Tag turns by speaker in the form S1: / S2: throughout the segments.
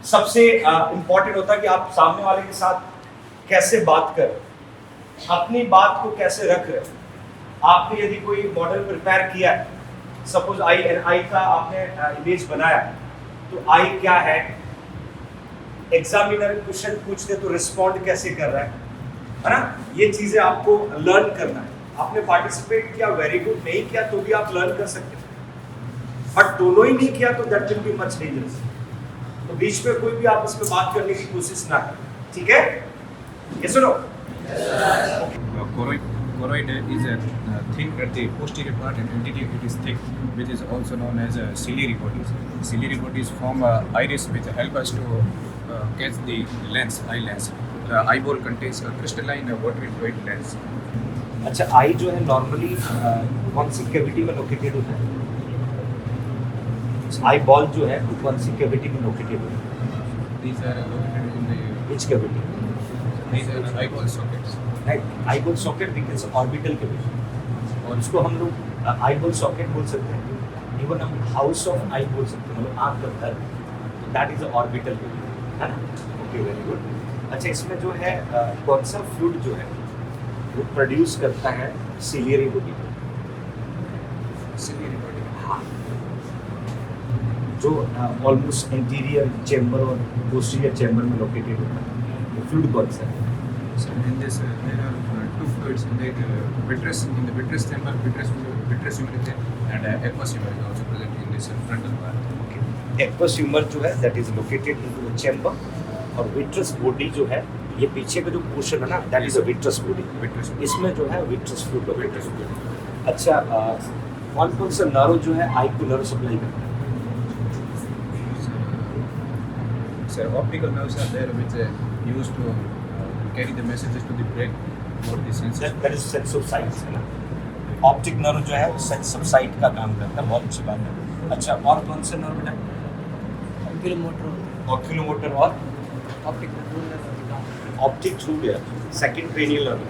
S1: सबसे इंपॉर्टेंट होता है कि आप सामने वाले के साथ कैसे बात कर, अपनी बात को कैसे रख रहे। आपने यदि कोई मॉडल प्रिपेयर किया है, सपोज आई का आपने इमेज बनाया, तो आई क्या है, एग्जामिनर क्वेश्चन पूछते तो रिस्पॉन्ड कैसे कर रहा है ना, ये चीजें आपको लर्न करना है। आपने पार्टिसिपेट किया, वेरी गुड, नहीं किया तो भी आप लर्न कर सकते हैं, बट दोनों ही नहीं किया तो that will be much dangerous. तो बीच में कोई भी आपस में बात करने की कोशिश ना करें, ठीक है? ये सुनो।
S2: Choroid is a thin at the posterior part and anterior it is thick, which is also known as ciliary bodies. Ciliary bodies form iris which help us to catch the lens, eye lens. The eyeball contains a crystalline watery fluid lens.
S1: अच्छा, आई जो है normally कौन सी cavity में located होता है? Eye ball जो है वो कौन सी कैविटी में लोकेटेड होता है?
S2: These are located in the
S1: which cavity?
S2: these are eyeball sockets.
S1: Right, eyeball socket because orbital cavity, और इसको हम लोग आईबॉल सॉकेट बोल सकते हैं, इवन हम हाउस ऑफ आई बोल सकते हैं, मतलब आँख का घर, दैट इज ऑर्बिटल कैविटी, है ना? Okay, very good. अच्छा, इसमें जो है कौन सा फ्लूइड जो है वो प्रोड्यूस करता है सिलियरी बॉडी?
S2: Ciliary body.
S1: हाँ, जो ऑलमोस्ट इंटीरियर चेम्बर और पोस्टीरियर चेम्बर में लोकेटेड होता है, वो फ्लूइड कौन सा है?
S2: So in this there are two fluids in the vitreous chamber, vitreous humor and aqueous humor is also present in this frontal part.
S1: Aqueous humour जो है that is located in the chamber, और vitreous body जो है ये पीछे का जो portion है ना, that is a vitreous body.
S2: Vitreous.
S1: इसमें जो है विट्रस फ्लूइड लोकेटेड है। अच्छा, कौन कौन सा नर्व जो है आई को नर्व सप्लाई करता है?
S2: So optical nerves are there which used to carry the messages to the brain for the senses.
S1: That is sense of site, है ना? ऑप्टिक नर्व जो है वो सेंस ऑफ साइट का काम करता है, बहुत अच्छी बात है। अच्छा, और कौन से नर्व बेटा? ऑक्यूलोमोटर और ऑप्टिक थ्रू गया, सेकंड क्रेनियल नर्व,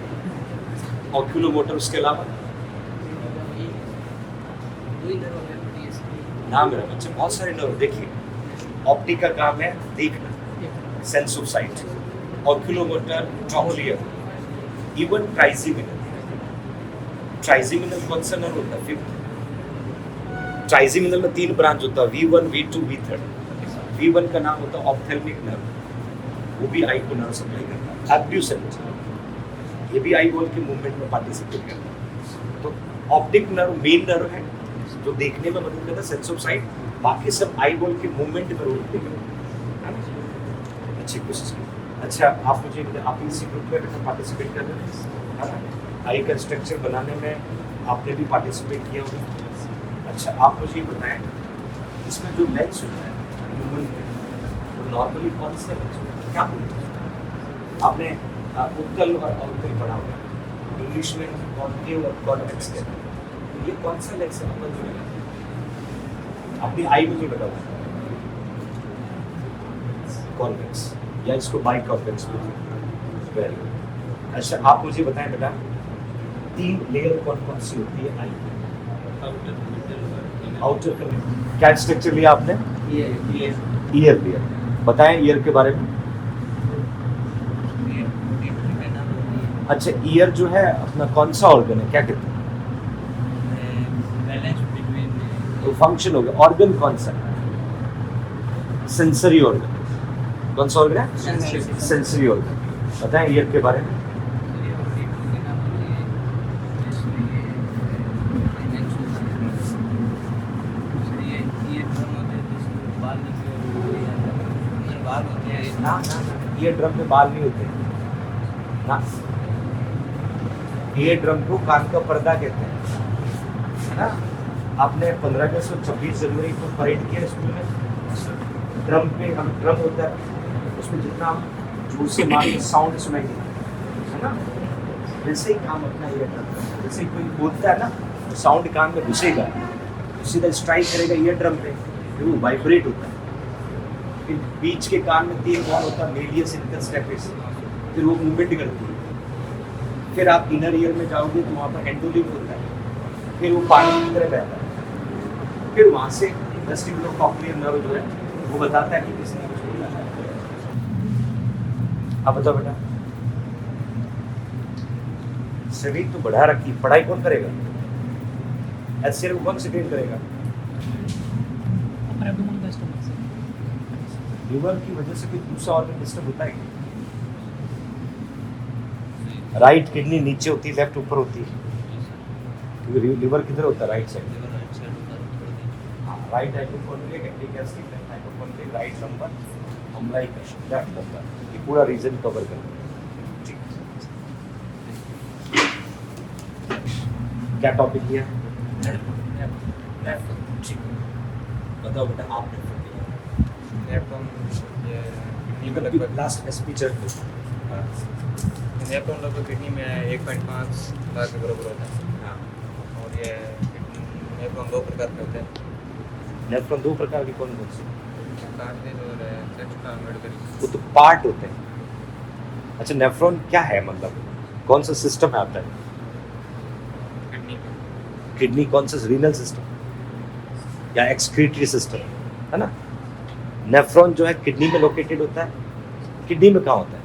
S1: ऑक्यूलोमोटर, उसके अलावा नाम है। अच्छा, बहुत सारे नर्व देखिए, ऑप्टिक का काम है देखना, sense of site, oculomotor, trochlear, even trigeminal. Trigeminal कौन सा नर्व होता है? फिफ्थ। ट्राइजेमिनल में 3 ब्रांच होता है, V1, V2, V3। V1 का नाम होता है ऑप्थेल्मिक नर्व, वो भी आई को नर्व सप्लाई करता है। एब्ड्यूसेंट, ये भी आई बॉल के मूवमेंट में पार्टिसिपेट करता है। तो ऑप्टिक नर्व मेन नर्व है जो देखने में मदद करता है, सेंस ऑफ साइट, बाकी सब आई बॉल के मूवमेंट में रोल प्ले करते हैं। अच्छी कोशिश की। अच्छा, आप मुझे, आप इसी ग्रुप में पार्टिसिपेट कर रहे हैं, है ना? आई का स्ट्रक्चर बनाने में आपने भी पार्टिसिपेट किया होगा। अच्छा, आप मुझे ये बताएं, इसमें जो लेंस होता है ह्यूमन में, वो नॉर्मली कौन सा लेंस होता है? क्या बोलते हैं? आपने उत्तल और अवतल पढ़ा होगा, इंग्लिश में कॉन्केव और कॉन्वेक्स कहते हैं। ये कौन सा लेंस है अपन जो लगा अपनी आई में जो लगा हुआ है? कॉन्वेक्स, या इसको बाई कॉन्वेक्स बोलते हैं। Very good. अच्छा, आप मुझे बताएं बेटा, 3 लेयर कौन कौन सी होती है आई? Outer colour. क्या स्ट्रक्चर लिया आपने? Year layer. बताएं ईयर के बारे में। अच्छा, ईयर जो है अपना कौन सा ऑर्गन है, क्या कहते हैं? तो फंक्शन हो गया। ऑर्गन कौन सा है? Sensory organ. कौन सा ऑर्गन है? Sensory organ. बताएं ईयर के बारे में। ना, ईयर ड्रम में बाल नहीं होते ना, ईयर ड्रम को कान का पर्दा कहते हैं, है ना? आपने 15 अगस्त और 26 जनवरी को परेड किया स्कूल में, ड्रम पे हम ड्रम होता है, उसमें जितना हम जोर से मारेंगे साउंड सुनाई देगा, है ना? वैसे ही काम अपना ईयर ड्रम का, जैसे कोई बोलता है ना तो साउंड कान में घुसेगा, सीधा स्ट्राइक करेगा ईयर ड्रम पे, फिर वो वाइब्रेट होता है। फिर बीच के कान में 3 बॉल होता है, मेलियस, इनकस, स्टेपिस, फिर वो मूवमेंट करती है। फिर आप इनर ईयर में जाओगे तो वहाँ पर एंडोलिम होता है, फिर वो पानी की तरह बहता है, फिर वहां से वेस्टिबुलर कॉक्लियर नर्व जो है वो बताता है कि किसने कुछ बोला है। अब बताओ बेटा, शरीर तो बढ़ा रखी, पढ़ाई कौन करेगा? एचसीएल को कौन सेक्रेट करेगा? लीवर की वजह से कोई दूसरा ऑर्गन डिस्टर्ब होता है क्या? राइट किडनी नीचे होती है, लेफ्ट ऊपर होती है, क्योंकि लीवर किधर होता है? Right side. Right hypochondria, lactic acid, left hypochondria, right number, अम्लाइक एसिड, लेफ्ट नंबर, ये पूरा रीजन कवर करना है। ठीक, क्या टॉपिक लिया? ठीक, बताओ बेटा, आपने लास्ट स्पीचर
S2: नेफ्रॉन लगभग किडनी में 1.5 लाख के बराबर होता है।
S1: हाँ,
S2: और ये नेफ्रॉन 2 प्रकार के होते हैं,
S1: नेफ्रॉन 2 प्रकार के कौन कौन से?
S2: कार्डियक और सेक्स्ट्रा मेडिकल।
S1: वो तो पार्ट होते हैं। अच्छा, नेफ्रॉन क्या है, मतलब कौन सा सिस्टम है आता है?
S2: किडनी का
S1: किडनी कौन सा? रीनल सिस्टम या एक्सक्रीटरी सिस्टम, है ना? नेफ्रॉन जो है किडनी में लोकेटेड होता है। किडनी में कहाँ होता है?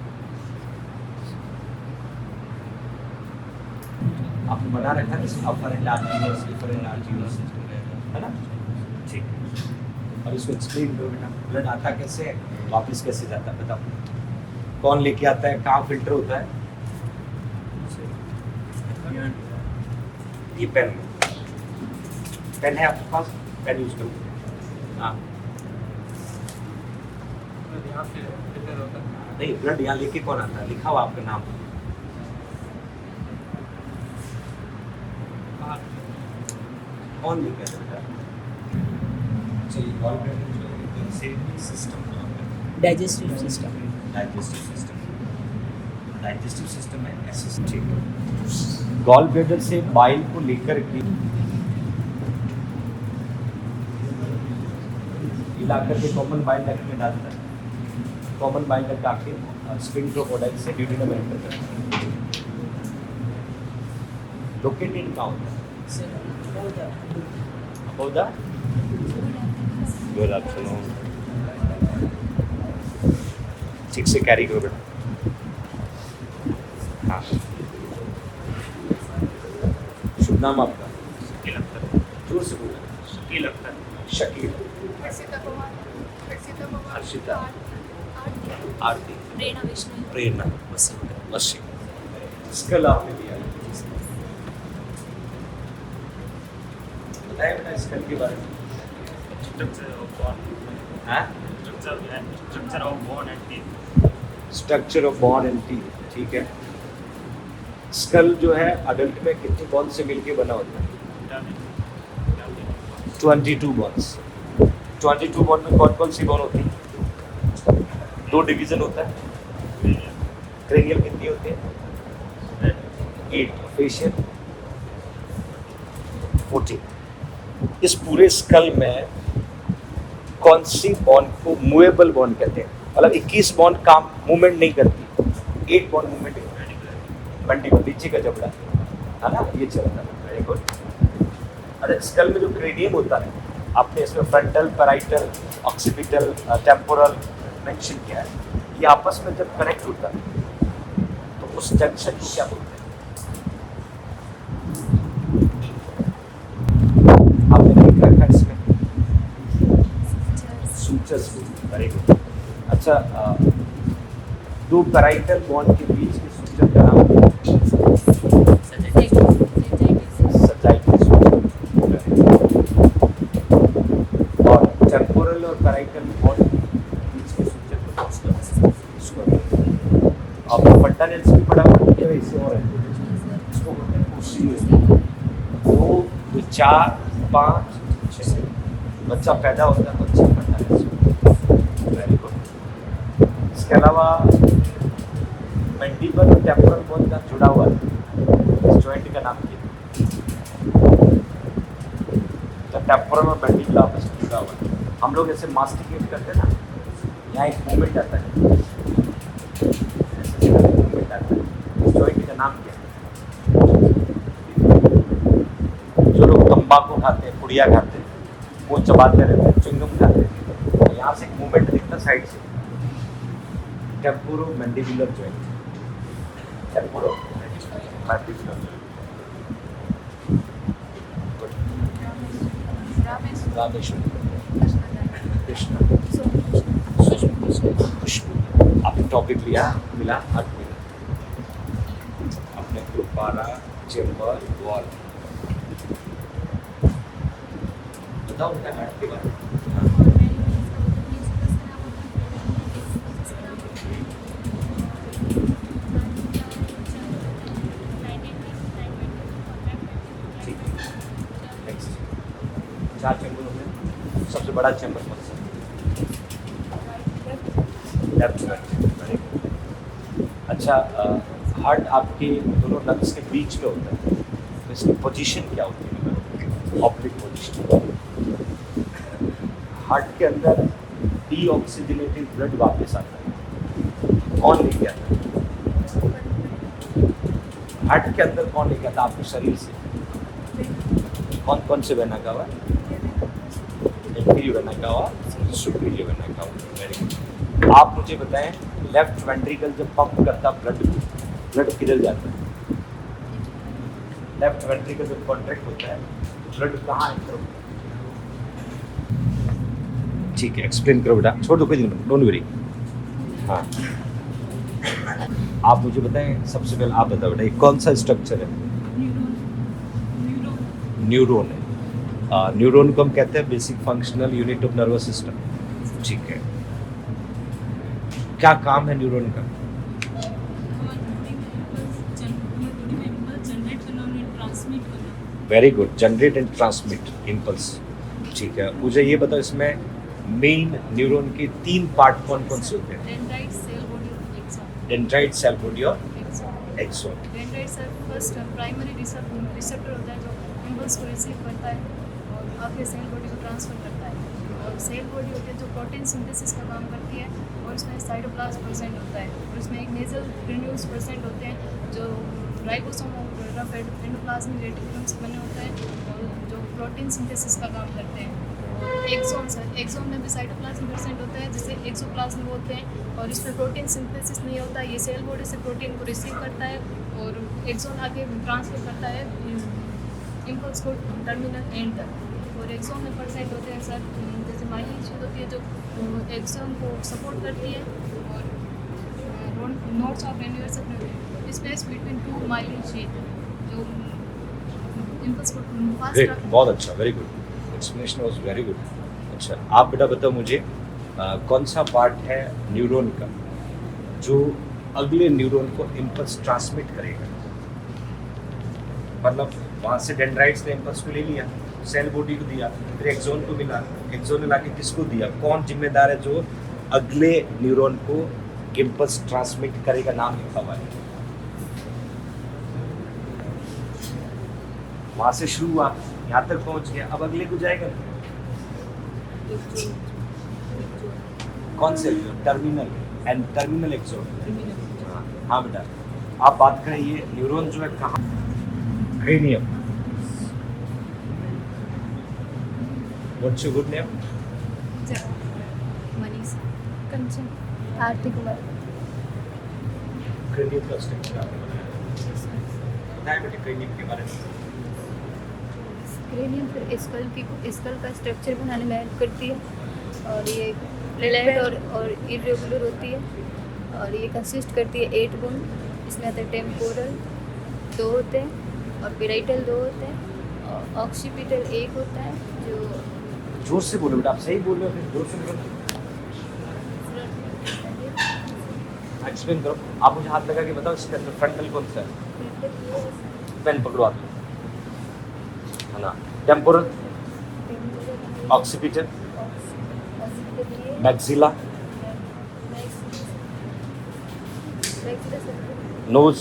S1: आपने बना रखा है अफरेंट आर्टरीज, इफरेंट आर्टरीज, है ना? ठीक, और इसको एक्सप्लेन करो बेटा। ब्लड आता कैसे है, वापस कैसे जाता है, बताओ। कौन लेके आता है, कहाँ फिल्टर होता है? ये पेन है आपके पास, पेन यूज करो। हाँ,
S2: यहाँ से फिल्टर होता है।
S1: नहीं, ब्लड यहाँ लेके कौन आता है? लिखा हुआ आपका नाम। कौन लेके आता है बेटा? चलिए, गॉलब्लैडर जो है से सिस्टम
S3: डाइजेस्टिव सिस्टम
S1: है ऐसे। ठीक, गॉल ब्लैडर से बाइल को लेकर के लाकर के कॉमन बाइल डक्ट में डालता है। कॉमन बाइल डक्ट आके स्फिंक्टरोपोडाइल से ड्यूडेनम एंटर करता है। लोकेटेड कहाँ होता है? Above the good afternoon. ठीक से कैरी करो बेटा। हाँ, शुभ नाम आपका? शकील अख्तर। जोर से बोलो। शकील अख्तर। शकील। हर्षिता। आरती। प्रेरणा। वसीम। स्कल आपने दिया। बताइए बेटा स्कल के बारे में। हाँ? Structure of bone and teeth, ठीक है। स्कल जो है अडल्ट में कितनी बोन से मिलके बना होता है? 22 बोन्स। 22 बोन में कौन कौन सी बोन होती है? 2 डिवीजन होता है। क्रेनियल कितनी होती है? 8। फेशियल 14। इस पूरे स्कल में कौन सी बोन को मूवेबल बोन कहते हैं? मतलब 21 बोन काम मूवमेंट नहीं करती, 8 बोन मूवमेंट मंडिबल, नीचे का जबड़ा, है ना, ये चलता है। Very good. अरे स्कल में जो क्रेनियम होता है, आपने इसमें frontal, parietal, occipital, temporal mention किया है। ये आपस में जब कनेक्ट होता है तो उस जंक्शन को क्या बोलते हैं? आपने लिख रखा है इसमें सूचर्स। Very good. अच्छा, 2 पैराइटल बोन के बीच के सूचर का नाम सजाइटिस। और टेम्पोरल और पैराइटल बोन के बीच के सूचर को आपने फंडामेंटल्स भी पढ़ा हुआ है। इसे और इसको बोलते हैं पोस्टीरियर। 2, 4, 5, 6 बच्चा पैदा होता है तो अच्छे फंडामेंटल्स। Very good. इसके अलावा मैंडिबल और टेम्पोरल बोन का जुड़ा हुआ है, इस जॉइंट का नाम क्या है? तो टेम्पोरल और मैंडिबल आपस में जुड़ा हुआ है। हम लोग ऐसे मास्टिकेट करते हैं ना, यहाँ एक मूवमेंट आता है, ऐसे मूवमेंट आता है। इस जॉइंट का नाम क्या है? जो लोग तंबाकू खाते हैं, पुड़िया खाते हैं, वो चबाते रहते हैं, च्युइंगम खाते हैं। तो यहाँ से एक मूवमेंट दिखता साइड से, temporo mandibular joint, temporo mandibular. Rameshwar, Krishna, Khushboo. आपने टॉपिक लिया, मिला, अर्थ मिला। आपने गुब्बारा, चेम्बर, वॉल। बताओ उनका नाम के बारे में। ठीक है, नेक्स्ट। 4 चैम्बर हो गए। सबसे बड़ा चैम्बर कौन सा? Left very good. अच्छा, हार्ट आपके दोनों लंग्स के बीच में होता है, तो इसकी पोजीशन क्या होती है? Optic position. हार्ट के अंदर डीऑक्सीजनेटेड ब्लड वापस आता है, कौन लेके आता है? हार्ट के अंदर कौन लेके आता है आपके शरीर से? कौन कौन से वेना का हुआ? इंफीरियर वेना का हुआ, सुपीरियर वेना का हुआ। Very good. आप मुझे बताएं, लेफ्ट वेंट्रिकल जब पंप करता ब्लड किधर जाता है? लेफ्ट वेंट्रिकल जब कॉन्ट्रैक्ट होता है, ब्लड कहाँ एंटर होता है? ठीक है, एक्सप्लेन करो बेटा, छोड़ दो, कोई दिन डोंट वरी। हाँ, आप मुझे बताएं, सबसे पहले आप बताओ बेटा, ये कौन सा स्ट्रक्चर है? न्यूरॉन है। न्यूरॉन को हम कहते हैं basic functional unit of nervous system. ठीक है, क्या काम है न्यूरॉन का? Very good, generate and transmit impulse. ठीक है, मुझे ये बताओ, इसमें मेन न्यूरॉन के 3 पार्ट कौन कौन से होते हैं?
S4: डेंड्राइट, सेल बॉडी और एक्सॉन।
S1: डेंड्राइट, सेल बॉडी और
S4: axon.
S1: Axon.
S4: Dendrite cell first primary receptor होता है जो इम्पल्स को रिसीव करता है और आगे सेल बॉडी को ट्रांसफर करता है। और सेल बॉडी होती है जो प्रोटीन सिंथेसिस का काम करती है, और इसमें साइटोप्लाज्म प्रेजेंट होता है, और इसमें एक नेजल ग्रेन्यूल्स प्रेजेंट होते हैं जो राइबोसोम और रफ एंडोप्लाज्मिक रेटिकुलम से बने होते हैं, और जो प्रोटीन सिंथेसिस का काम करते हैं। एक्सोन में भी साइटोप्लाज्म प्रेजेंट होता है जिसे एक्सोप्लाज्म बोलते हैं, और इसमें प्रोटीन सिंथेसिस नहीं होता। ये सेल बॉडी से प्रोटीन को रिसीव करता है और एक्सोन आगे ट्रांसफर करता है इम्पल्स को टर्मिनल एंड तक। और एक्सोन में परसेंट होते हैं सर, जैसे माइलिन शीट होती है जो एक्सोन को सपोर्ट करती है, और notes of universal space between 2 myelin sheath जो इम्पल्स को
S1: ग्रेट,
S4: फास्ट।
S1: बहुत अच्छा, very good, explanation was very good. अच्छा, आप बेटा बताओ मुझे, कौन सा पार्ट है न्यूरॉन का जो अगले न्यूरॉन को इम्पल्स ट्रांसमिट करेगा? मतलब वहाँ से डेंड्राइट्स ने इम्पल्स को ले लिया, सेल बॉडी को दिया, फिर एक्सोन को मिला, एक्सोन ने लाके किसको दिया? कौन जिम्मेदार है जो अगले न्यूरॉन को इम्पल्स ट्रांसमिट करेगा? नाम लिखा हुआ है। वहाँ से शुरू हुआ, यहाँ तक पहुँच गया, अब अगले को जाएगा ना? कौन से? Terminal end terminal axon. हाँ बेटा, आप बात करें, ये न्यूरॉन जो है कहाँ? Cranium. What's your good name?
S4: Manish Kanchan Aarti Kumar.
S1: Cranium का स्ट्रक्चर आपने बनाया, बताएं बेटे क्रेनियम के बारे में।
S4: क्रेनियम फिर स्कल का स्ट्रक्चर बनाने में हेल्प करती है, और ये फ्लैट और इरेगुलर होती है, और ये कंसिस्ट करती है 8 बोन। इसमें आते हैं टेम्पोरल 2 होते हैं, और पेराइटल 2 होते हैं, और ऑक्सीपिटल 1 होता है जो
S1: जोर से बोलो बेटा, आप सही बोल रहे हो, फिर जोर से बोलो। एक्सप्लेन करो, आप मुझे हाथ लगा के बताओ, इसके अंदर फ्रंटल कौन सा है? पेन पकड़ो आप, है ना? टेम्पोरल, ऑक्सीपिटल, मैक्सिला, नोज,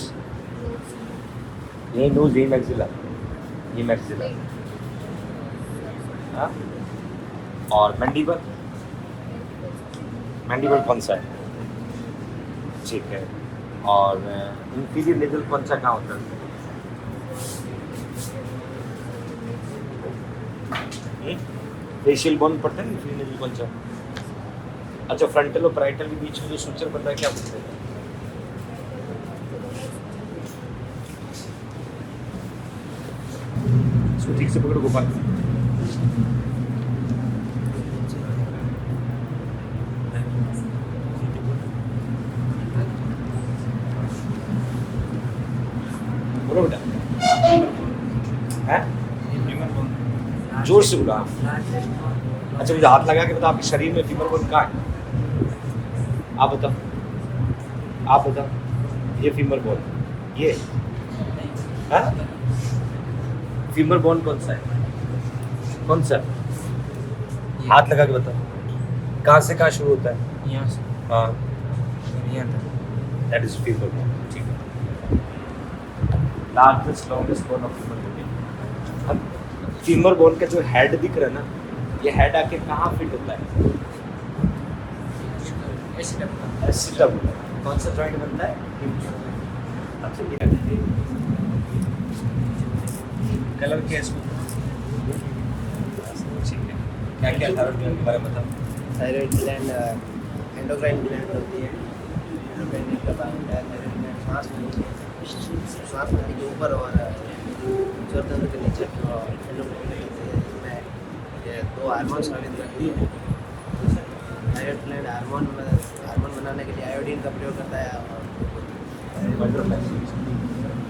S1: ये नोज, ये मैक्सिला, ये मैक्सिला, हाँ? और मैंडिबल, मैंडिबल कौन सा है? ठीक है, और इंफीरियर नेजल कौन सा कहाँ होता है? फेशियल बोन पड़ता है इन्फ्रीनरी कौन सा? अच्छा फ्रंटल और पैराइटल के बीच में जो सूचर बनता है क्या बोलते हैं? इसको ठीक से पकड़ो गोपाल। बोलो बेटा। हैं? जोर से बोला। अच्छा मुझे हाथ लगा के बताओ आपके शरीर में फीमर बोन कहाँ है? आप बताओ, आप बताओ। ये फीमर बोन, ये है फीमर बोन कौन सा है? कौन सा? हाथ लगा के बताओ कहाँ से कहाँ शुरू होता है?
S5: यहाँ से
S1: हाँ
S5: यहाँ तक।
S1: That is femur bone. ठीक है। Largest longest bone of femur bone. Femur bone का जो हेड दिख रहा है ना, ये हेड आके कहाँ फिट होता है? एसिटम। कौन सा जॉइंट बनता है? अच्छा ये कलर क्या है इसको? ठीक है। क्या क्या थायराइड ग्लैंड के बारे में बताओ।
S5: थायराइड ग्लैंड एंडोक्राइन ग्लैंड होती है। एंडोक्राइन ग्लैंड का काम होता है थायराइड ग्लैंड श्वास नली के ऊपर और गर्दन के नीचे एंडोक्राइन ग्लैंड होती है। इसमें ये दो हार्मोन स्रावित करती है। थायराइड ग्लैंड हार्मोन बनाने के लिए आयोडीन का प्रयोग करता है और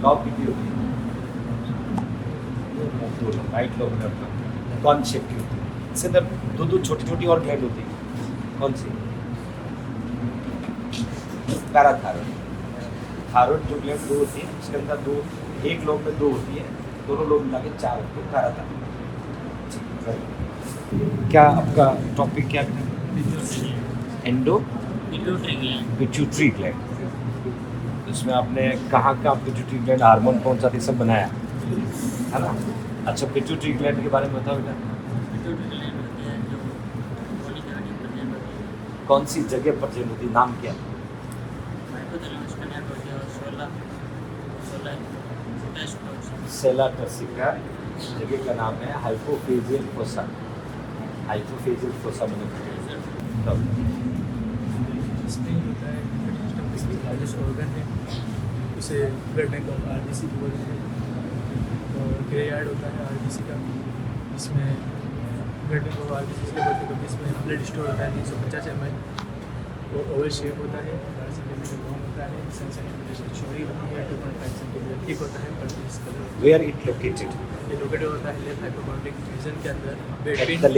S1: लॉब कितनी होती है? राइट लॉब कौन शेप की होती है? इससे अंदर दो दो छोटी छोटी और ग्लैंड होती है। कौन सी? पैराथायरॉइड। थायरॉइड जो ग्लैंड दो होती है उसके अंदर दो, एक लोब में दो होती है, दोनों लोब मिला के चार होती है पैराथायरॉइड। क्या आपका टॉपिक क्या है? Endo pituitary gland. इसमें आपने कहाँ का पिट्यूटरी ग्लैंड हार्मोन कौन सा सब बनाया है ना? अच्छा पिट्यूटरी ग्लैंड के बारे में बताओ बेटा। कौन सी जगह पर जेल होती है? नाम क्या? सेला टर्सिका जगह का नाम है हाइपोफेजियल फोसा। हाइपोफेजियल फोसा
S6: स्प्लीन होता है सिस्टम का लार्जेस्ट ऑर्गन है, उसे ब्लड बैंक ऑफ आरबीसी बोलते हैं। और ग्रे यार्ड होता है आरबीसी का, इसमें ब्लड बैंक ऑफ आरबीसी इसलिए बोलते हैं क्योंकि इसमें ब्लड स्टोर होता है 350 ml। वो ओवल शेप होता है, 4 सेंटीमीटर लॉन्ग होता है, सेंटीमीटर चौड़ी होती है, 2.5 सेंटीमीटर थिक होता है। पर इस कलर
S1: वेयर इट लोकेटेड?
S6: ये लोकेटेड होता है लेफ्ट हाइपोकॉन्ड्रिक रीजन के अंदर
S1: At
S6: बिटवीन
S1: the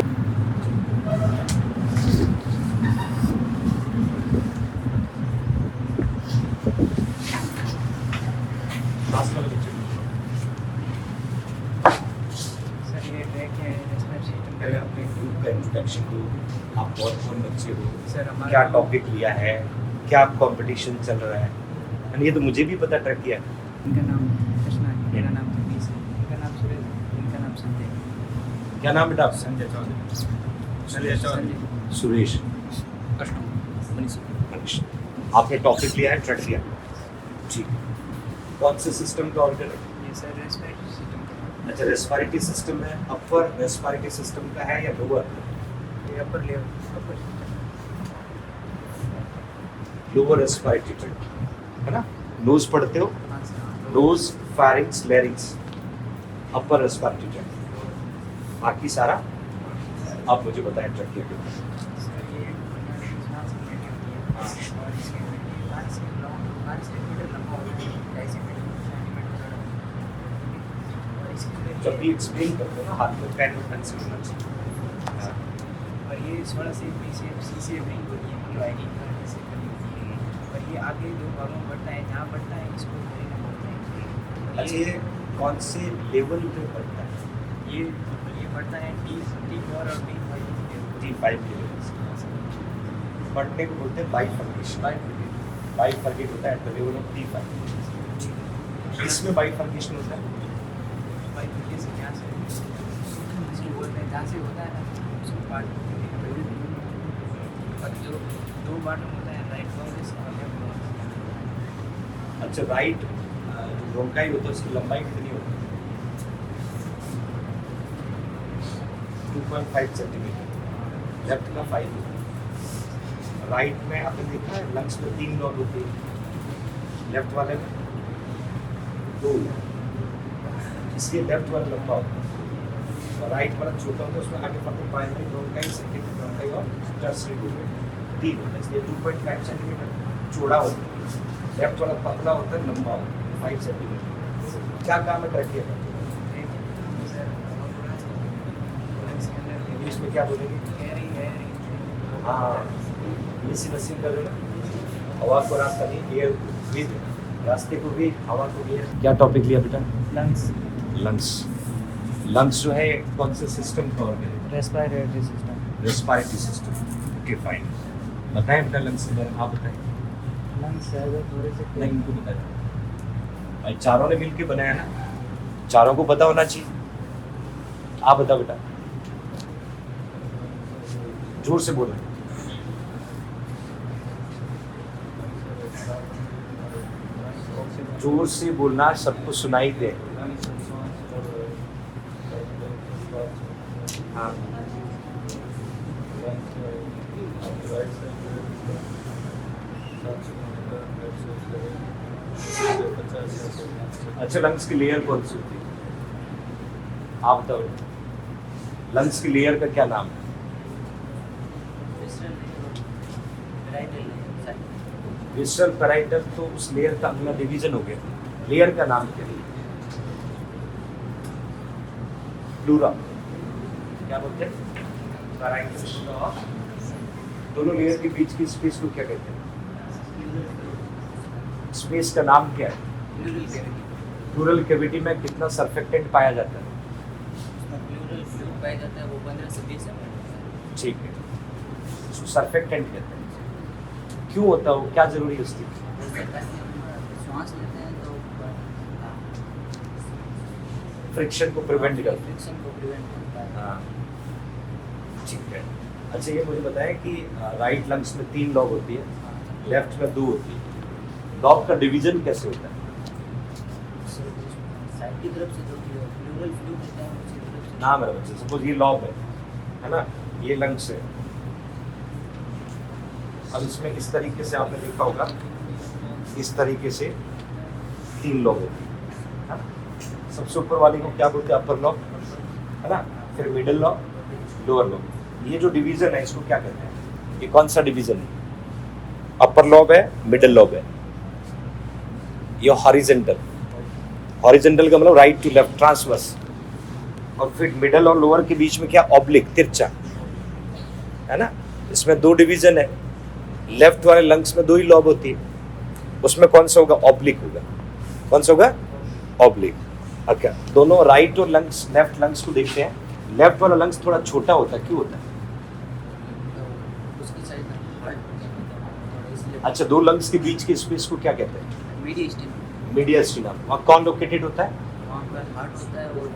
S5: सर ये ट्रैक है रेस्पिरेटरी सिस्टम
S1: पहले अपने ग्रुप का इंट्रोडक्शन दो। आप कौन बच्चे हो,
S5: सर हमारा
S1: क्या टॉपिक लिया है, क्या कंपटीशन चल रहा है? And ये तो मुझे भी पता ट्रैक किया है।
S5: इनका नाम कृष्णा है, मेरा नाम जगदीश है, इनका नाम सुरेश है, इनका नाम संजय है।
S1: क्या नाम बेटा आपका?
S2: संजय चौधरी। संजय चौधरी।
S1: सुरेश।
S5: मनीष
S1: मनीष। आपने टॉपिक लिया है, ट्रैक लिया? ठीक। कौन से सिस्टम का ऑर्डर है?
S5: ये सर रेस्पिरेटरी सिस्टम का
S1: अच्छा रेस्पिरेटरी सिस्टम है। अपर रेस्पिरेटरी सिस्टम का है या लोअर?
S5: ये upper level upper
S1: lower respiratory tract है ना? नोज पढ़ते हो?
S5: हाँ सर हाँ।
S1: Nose, pharynx, larynx, upper respiratory tract. बाकी सारा आप मुझे बताएं ट्रैक क्या है।
S5: सर ये सांस की नली होती है और इसकी नली 5 सेंटीमीटर लंबा होता है, 2.5 सेंटीमीटर चौड़ा और इसकी नली
S1: जब भी एक्सप्लेन करते हो ना हाथ में पेन और पेंसिल होना चाहिए। हाँ।
S5: और ये 16 से CCF रिंग होती है, मतलब आईडी कार्ड से बनी होती है। और ये आगे दो भागों में बढ़ता है, जहाँ बढ़ता है इसको करीना बोलते हैं।
S1: अच्छा ये कौन से लेवल पे पढ़ता है?
S5: ये बढ़ता है T4 और T5
S1: T5 के लेवल से। पढ़ने को बोलते हैं बाइफर्केशन। बाइफर्केट होता है at the level of T5। इसमें बाइफर्केशन होता है।
S5: से यहाँ से इसको बोलते हैं, जहाँ से होता है ना उसको पार्ट और जो दो पार्ट में होता है राइट ब्रोंकस और लेफ्ट ब्रोंकस।
S1: अच्छा राइट ब्रोंकाई होता है उसकी लंबाई कितनी होती है? 2.5 सेंटीमीटर, लेफ्ट का 5 होता है। राइट में आपने देखा है लंग्स में 3 लॉब होती है, लेफ्ट वाले में 2, इसलिए लेफ्ट वाला लंबा होता है और राइट वाला छोटा होता है, उसमें आगे पड़ते प्राइमरी ब्रोंकाई, सेकेंडरी ब्रोंकाई और टर्सरी ब्रोंकाई 3 होता है, इसलिए 2.5 सेंटीमीटर चौड़ा होता है। लेफ्ट वाला पतला होता है, लंबा होता है 5 सेंटीमीटर। क्या काम है ट्रैकिया का? इंग्लिश में क्या बोलेंगे? हाँ, मिसिंग नसीब कर देना, हवा को रास्ता नहीं, एयर भी रास्ते को भी, हवा को भी। क्या टॉपिक लिया बेटा?
S6: Lungs,
S1: lungs. लंग्स जो है कौन से सिस्टम का ऑर्गन है?
S6: Respiratory system.
S1: Respiratory system. Okay fine, बताएं बेटा लंग्स के बारे में, आप बताएं।
S6: लंग्स है जो थोड़े से
S1: नहीं, उनको बताया भाई, चारों ने मिलके बनाया ना, चारों को पता होना चाहिए। आप बताओ बेटा, जोर से बोलो। जोर से बोलना, सबको सुनाई दे। हाँ। अच्छा, लंग्स की लेयर कौन सी होती है? आप बताओ, लंग्स की लेयर का क्या नाम है? विसरल पैराइटल, तो उस लेयर का अगला डिवीजन हो गया। लेयर का नाम क्या है? प्लूरा। क्या बोलते हैं? पैराइटल और दोनों लेयर के बीच की स्पेस को क्या कहते हैं? स्पेस का नाम क्या है? प्लूरल कैविटी में कितना सरफेक्टेंट पाया जाता है?
S3: पाया जाता है वो 15 से 20 ml।
S1: ठीक है, उसको सरफेक्टेंट कहते हैं। क्यों होता है वो, क्या जरूरी है उसकी?
S3: श्वास लेते हैं तो
S1: फ्रिक्शन को प्रिवेंट करते हैं।
S3: फ्रिक्शन को प्रिवेंट करता है।
S1: हाँ, ठीक है। अच्छा, ये मुझे बताएं कि राइट लंग्स में 3 लॉब होती है, लेफ्ट में 2 होती है। लॉब का डिवीजन कैसे होता है?
S3: साइड की तरफ से जो प्लूरल फ्लू होता है उसकी तरफ से।
S1: नाम है बच्चे, सपोज ये लॉब है ना, ये लंग्स है। अब इसमें इस तरीके से आपने देखा होगा, इस तरीके से 3 लॉब होती है ना? सबसे ऊपर वाली को क्या बोलते हैं? अपर लॉब, है ना? फिर मिडिल लॉब, लोअर लॉब। ये जो डिवीजन है इसको क्या कहते हैं? ये कौन सा डिवीजन है? अपर लॉब है, मिडिल लॉब है। ये हॉरिजेंटल, हॉरिजेंटल का मतलब राइट टू लेफ्ट, ट्रांसवर्स। और फिर मिडिल और लोअर के बीच में क्या? ऑब्लिक, तिरछा, है ना? इसमें 2 डिवीजन है। लेफ्ट वाले लंग्स में 2 ही लॉब होती है, उसमें कौन सा होगा? ऑब्लिक होगा। कौन सा होगा? ऑब्लिक। अच्छा, दोनों राइट और लंग्स, लेफ्ट लंग्स को देखते हैं। लेफ्ट वाला लंग्स थोड़ा छोटा होता है, क्यों होता है?
S3: उसकी साइड में हार्ट थोड़ा इसलिए।
S1: अच्छा, 2 लंग्स के बीच के स्पेस को क्या कहते हैं?
S3: मीडियस्टिन,
S1: मीडियस्टिनम। वहाँ कौन लोकेटेड होता है?
S3: वहाँ पर हार्ट होता है और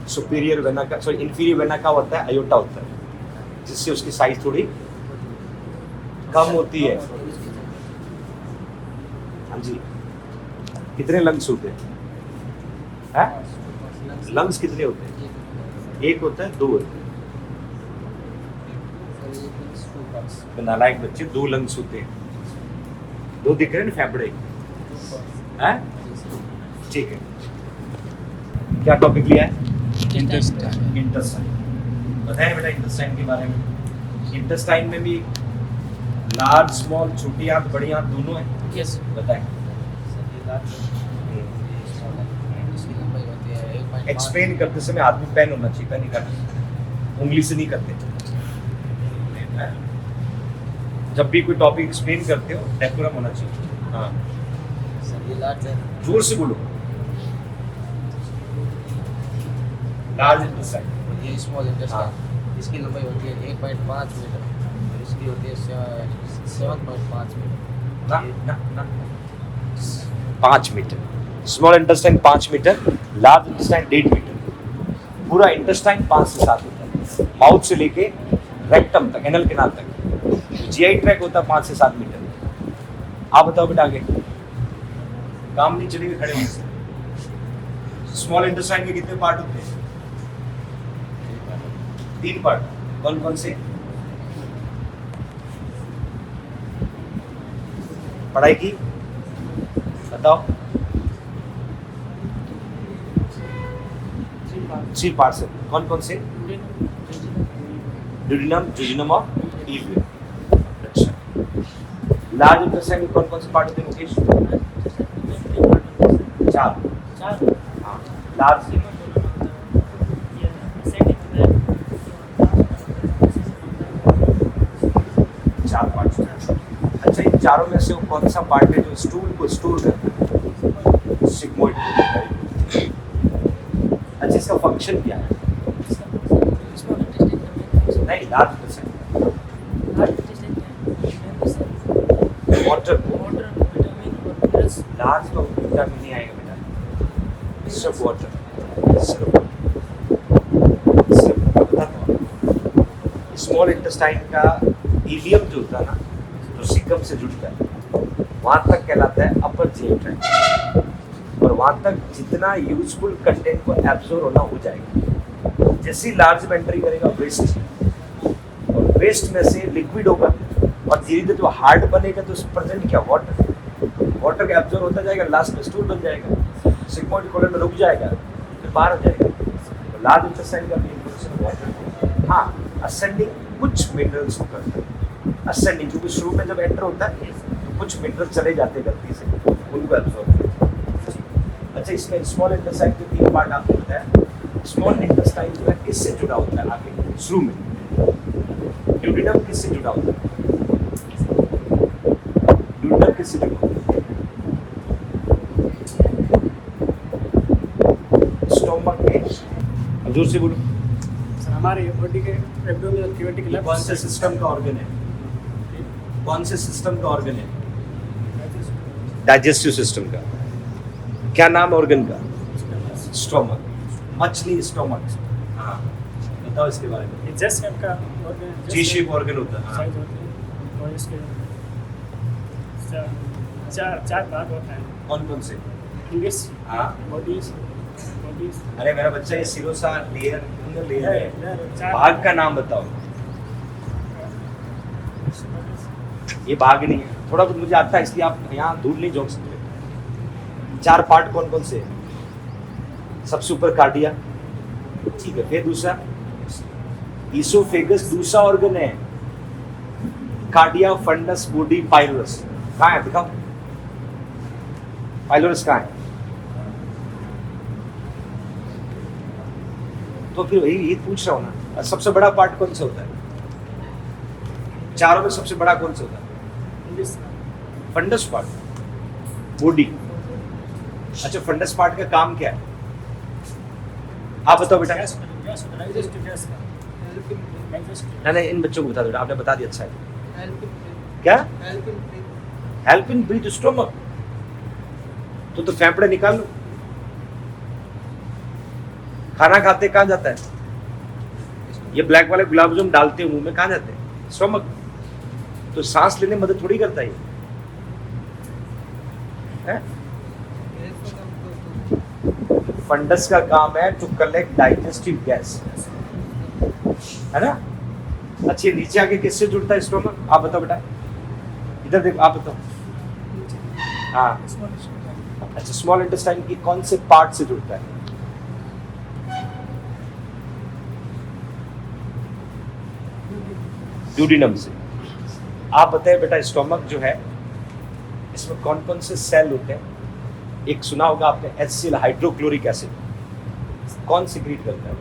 S1: सुपीरियर वेना का, सॉरी इंफीरियर वेना का होता है, अयोटा होता है, जिससे उसकी साइज थोड़ी कम होती है। हाँ जी। कितने लंग्स होते हैं? लंग्स कितने होते हैं? 1 होता है, 2 होते हैं। नालायक बच्चे, 2 लंग्स होते हैं। 2 दिख रहे हैं ना फेफड़े? हैं? ठीक है। क्या टॉपिक लिया है?
S6: इंटेस्टाइन।
S1: इंटेस्टाइन। बताएं बेटा इंटेस्टाइन के बारे में। इंटेस्टाइन में भी लार्ज, स्मॉल, छोटी आंत, बड़ी आंत दोनों है।
S6: यस।
S1: बताएं।
S3: इसकी लंबाई होती है 1.5।
S1: एक्सप्लेन करते समय हाथ में पेन होना चाहिए, पेन नहीं करते, उंगली से नहीं करते। हैं? जब भी कोई टॉपिक एक्सप्लेन करते हो डेकोरम होना चाहिए। हाँ,
S3: सर ये लार्ज है।
S1: जोर से बोलो। Large intestine.
S3: और ये स्मॉल इंटेस्टाइन, इसकी लंबाई होती है 1.5 मीटर और इसकी होती है 7.5 मीटर।
S1: ना ना ना 5 metre. Small intestine 5 metre, large intestine 1.5 metre. पूरा इंटेस्टाइन 5 से 7 मीटर, माउथ से लेके रेक्टम तक, एनल केनाल तक। जीआई ट्रैक होता है 5 से 7 मीटर। आप बताओ बेटा आगे। काम नहीं चलेगा खड़े होने से। स्मॉल इंटेस्टाइन में कितने पार्ट होते हैं? 3 पार्ट कौन कौन से? पढ़ाई की बताओ। 3 पार्ट्स है, कौन कौन से? ड्यूडेनम, जेजुनम और इलियम। अच्छा, लार्ज इंटेस्टाइन में कौन कौन से पार्ट होते हैं मुकेश? 4। हाँ, लार्ज अच्छा, इन चारों में से वो कौन सा पार्ट है जो स्टूल को स्टोर करता है? सिग्मोइड। अच्छा, इसका फंक्शन क्या है? नहीं, लार्ज वाटर, लार्ज तो विटामिन नहीं आएगा बेटा, सिर्फ वाटर, सिर्फ बता दो। स्मॉल इंटेस्टाइन का इलियम जो होता है ना, जो सीकम से जुड़ता है, वहाँ तक कहलाता है अपर जीएल ट्रैक्ट, और वहाँ तक जितना यूजफुल कंटेंट को एब्जॉर्ब होना हो जाएगा। जैसे ही लार्ज में एंट्री करेगा वेस्ट, और वेस्ट में से लिक्विड होगा, और धीरे धीरे जो हार्ड बनेगा तो प्रेजेंट क्या? वाटर, वाटर का एब्जॉर्ब होता जाएगा, लास्ट में स्टूल बन जाएगा, सिग्मोइड कोलन में रुक जाएगा, फिर बाहर आ जाएगा। तो लार्ज इंटेस्टाइन का मेन फंक्शन वाटर। हाँ, असेंडिंग कुछ मिनरल्स को करता है, असेंडिंग, क्योंकि शुरू में जब एंटर होता है तो कुछ मिनरल चले जाते हैं गलती से, उनको एब्जॉर्ब करता है। अच्छा, इसमें स्मॉल इंटेस्टाइन के 3 पार्ट आपको बताया। स्मॉल इंटेस्टाइन जो है किससे जुड़ा होता है? आगे शुरू में ड्यूडेनम किससे जुड़ा होता है? ड्यूडेनम किससे जुड़ा होता है? स्टोमक में। जोर से बोलो।
S6: हमारे बॉडी के एब्डोमिनल कैविटी
S1: कौन से सिस्टम का ऑर्गन है? कौन से सिस्टम का ऑर्गन है? डाइजेस्टिव सिस्टम का। क्या नाम ऑर्गन का? स्टोमक, मछली स्टोमक। हाँ, बताओ इसके बारे में।
S6: जस्ट शेप का ऑर्गन,
S1: जी शेप ऑर्गन होता है।
S6: साइज होती है, और इसके चार भाग होता है।
S1: कौन कौन से?
S6: इंग्लिश,
S1: हाँ,
S6: बॉडीज।
S1: अरे मेरा बच्चा, ये सिरोसा लेयर लेयर है,
S6: चार
S1: भाग का नाम बताओ। ये भाग नहीं है, थोड़ा बहुत मुझे आता है, इसलिए आप यहाँ दूर नहीं झोंक सकते। 4 पार्ट कौन कौन से? सबसे ऊपर कार्डिया, ठीक है। फिर दूसरा ईसोफेगस, दूसरा ऑर्गन है। Cardia, fundus, body, pylorus. कहाँ है दिखाओ, पाइलोरस कहाँ है? तो फिर वही ये पूछ रहा हूँ ना, सबसे बड़ा पार्ट कौन सा होता है? चारों में सबसे बड़ा कौन सा होता है? Fundus part, body. अच्छा, फंडस पार्ट का काम क्या है? आप बताओ बेटा। नहीं, इन बच्चों को बता दो, आपने बता दिया। अच्छा है, क्या? Help in breathe stomach. तो फेफड़े निकाल लो। खाना खाते कहाँ जाता है? ये ब्लैक वाले गुलाब जामुन डालते हैं मुंह में, कहाँ जाते हैं? स्टोमक। तो सांस लेने में मदद थोड़ी करता है ये। फंडस का काम है टू कलेक्ट डाइजेस्टिव गैस, है ना? अच्छी, नीचे आके किससे जुड़ता है स्टोमक? आप बताओ बेटा, इधर देखो, आप बताओ। हाँ, अच्छा, स्मॉल इंटेस्टाइन की कौन से पार्ट से जुड़ता है? ड्यूडेनम से। आप बताइए बेटा, स्टोमक जो है इसमें कौन कौन से सेल होते हैं? एक सुना होगा आपने HCl, हाइड्रोक्लोरिक एसिड। कौन सिक्रीट करता है?